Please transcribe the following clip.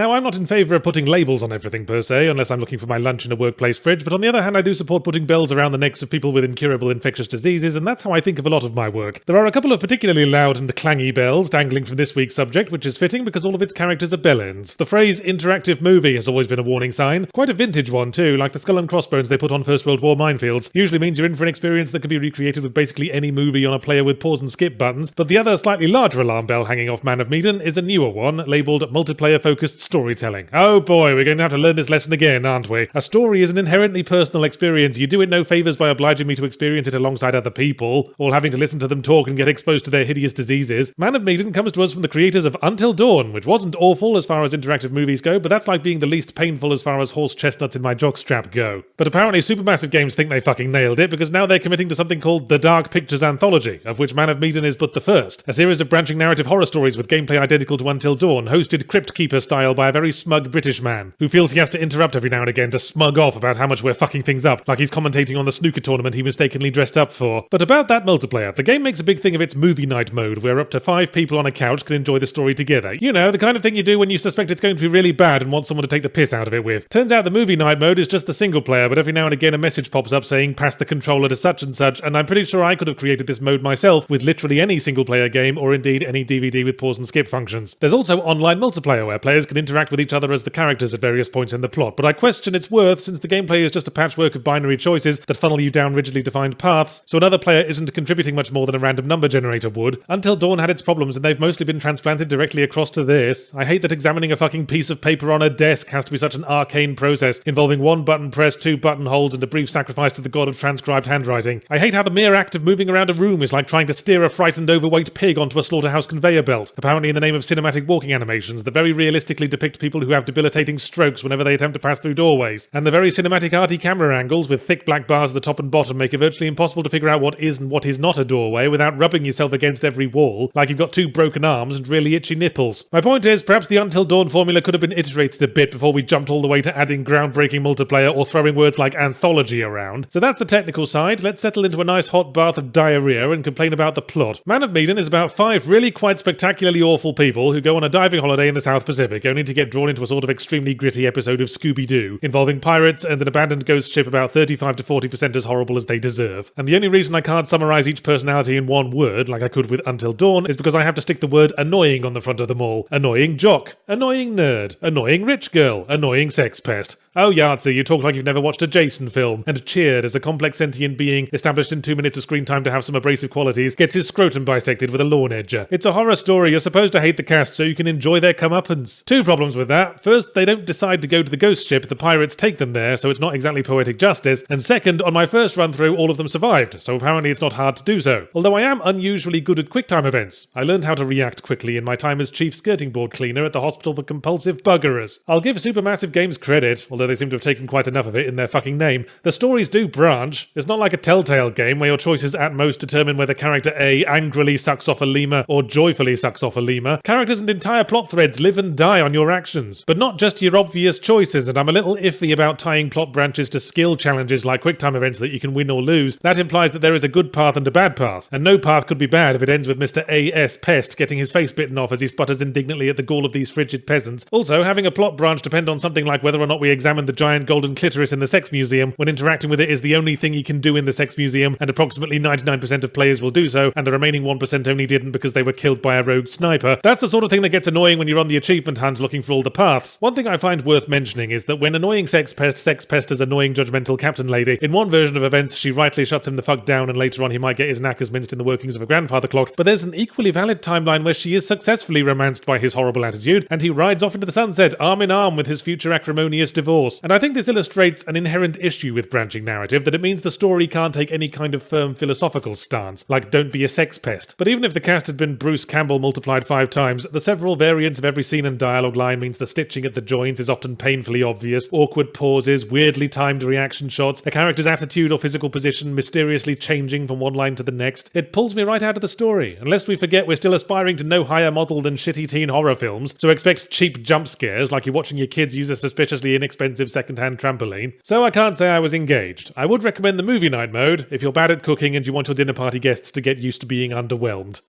Now, I'm not in favour of putting labels on everything per se, unless I'm looking for my lunch in a workplace fridge, but on the other hand I do support putting bells around the necks of people with incurable infectious diseases, and that's how I think of a lot of my work. There are a couple of particularly loud and clangy bells dangling from this week's subject, which is fitting because all of its characters are bellends. The phrase interactive movie has always been a warning sign, quite a vintage one too, like the skull and crossbones they put on First World War minefields. Usually means you're in for an experience that can be recreated with basically any movie on a player with pause and skip buttons, but the other slightly larger alarm bell hanging off Man of Medan is a newer one, labelled multiplayer-focused storytelling. Oh boy, we're going to have to learn this lesson again, aren't we? A story is an inherently personal experience. You do it no favours by obliging me to experience it alongside other people, all having to listen to them talk and get exposed to their hideous diseases. Man of Medan comes to us from the creators of Until Dawn, which wasn't awful as far as interactive movies go, but that's like being the least painful as far as horse chestnuts in my jockstrap go. But apparently Supermassive Games think they fucking nailed it, because now they're committing to something called the Dark Pictures Anthology, of which Man of Medan is but the first. A series of branching narrative horror stories with gameplay identical to Until Dawn, hosted Crypt Keeper style by a very smug British man, who feels he has to interrupt every now and again to smug off about how much we're fucking things up, like he's commentating on the snooker tournament he mistakenly dressed up for. But about that multiplayer, the game makes a big thing of its movie night mode, where up to 5 people on a couch can enjoy the story together. You know, the kind of thing you do when you suspect it's going to be really bad and want someone to take the piss out of it with. Turns out the movie night mode is just the single player, but every now and again a message pops up saying pass the controller to such and such, and I'm pretty sure I could have created this mode myself with literally any single player game, or indeed any DVD with pause and skip functions. There's also online multiplayer where players can interact with each other as the characters at various points in the plot, but I question its worth since the gameplay is just a patchwork of binary choices that funnel you down rigidly defined paths, so another player isn't contributing much more than a random number generator would. Until Dawn had its problems and they've mostly been transplanted directly across to this. I hate that examining a fucking piece of paper on a desk has to be such an arcane process, involving 1 button press, 2 button holds, and a brief sacrifice to the god of transcribed handwriting. I hate how the mere act of moving around a room is like trying to steer a frightened overweight pig onto a slaughterhouse conveyor belt, apparently in the name of cinematic walking animations that very realistically depict people who have debilitating strokes whenever they attempt to pass through doorways. And the very cinematic arty camera angles with thick black bars at the top and bottom make it virtually impossible to figure out what is and what is not a doorway without rubbing yourself against every wall, like you've got 2 broken arms and really itchy nipples. My point is, perhaps the Until Dawn formula could have been iterated a bit before we jumped all the way to adding groundbreaking multiplayer or throwing words like anthology around. So that's the technical side. Let's settle into a nice hot bath of diarrhea and complain about the plot. Man of Medan is about 5 really quite spectacularly awful people who go on a diving holiday in the South Pacific, only to get drawn into a sort of extremely gritty episode of Scooby-Doo, involving pirates and an abandoned ghost ship about 35 to 40% as horrible as they deserve. And the only reason I can't summarise each personality in one word, like I could with Until Dawn, is because I have to stick the word annoying on the front of them all. Annoying jock, annoying nerd, annoying rich girl, annoying sex pest. Oh, Yahtzee, you talk like you've never watched a Jason film, and cheered as a complex sentient being, established in 2 minutes of screen time to have some abrasive qualities, gets his scrotum bisected with a lawn edger. It's a horror story. You're supposed to hate the cast so you can enjoy their comeuppance. 2 problems with that. First, they don't decide to go to the ghost ship, the pirates take them there, so it's not exactly poetic justice. And second, on my first run through, all of them survived, so apparently it's not hard to do so. Although I am unusually good at QuickTime events. I learned how to react quickly in my time as chief skirting board cleaner at the Hospital for Compulsive Buggerers. I'll give Supermassive Games credit, although they seem to have taken quite enough of it in their fucking name. The stories do branch. It's not like a Telltale game where your choices at most determine whether character A angrily sucks off a lemur or joyfully sucks off a lemur. Characters and entire plot threads live and die on your actions, but not just your obvious choices, and I'm a little iffy about tying plot branches to skill challenges like QuickTime events that you can win or lose. That implies that there is a good path and a bad path, and no path could be bad if it ends with Mr. A.S. Pest getting his face bitten off as he sputters indignantly at the gall of these frigid peasants. Also, having a plot branch depend on something like whether or not we examine the giant golden clitoris in the sex museum when interacting with it is the only thing you can do in the sex museum, and approximately 99% of players will do so, and the remaining 1% only didn't because they were killed by a rogue sniper. That's the sort of thing that gets annoying when you're on the achievement hunt looking for all the paths. One thing I find worth mentioning is that when annoying sex pest is annoying judgmental captain lady, in one version of events she rightly shuts him the fuck down and later on he might get his knackers minced in the workings of a grandfather clock, but there's an equally valid timeline where she is successfully romanced by his horrible attitude and he rides off into the sunset arm in arm with his future acrimonious divorce. And I think this illustrates an inherent issue with branching narrative, that it means the story can't take any kind of firm philosophical stance, like don't be a sex pest. But even if the cast had been Bruce Campbell multiplied 5 times, the several variants of every scene and dialogue line means the stitching at the joints is often painfully obvious, awkward pauses, weirdly timed reaction shots, a character's attitude or physical position mysteriously changing from one line to the next. It pulls me right out of the story, unless we forget we're still aspiring to no higher model than shitty teen horror films, so expect cheap jump scares like you're watching your kids use a suspiciously inexpensive second-hand trampoline. So I can't say I was engaged. I would recommend the movie night mode if you're bad at cooking and you want your dinner party guests to get used to being underwhelmed.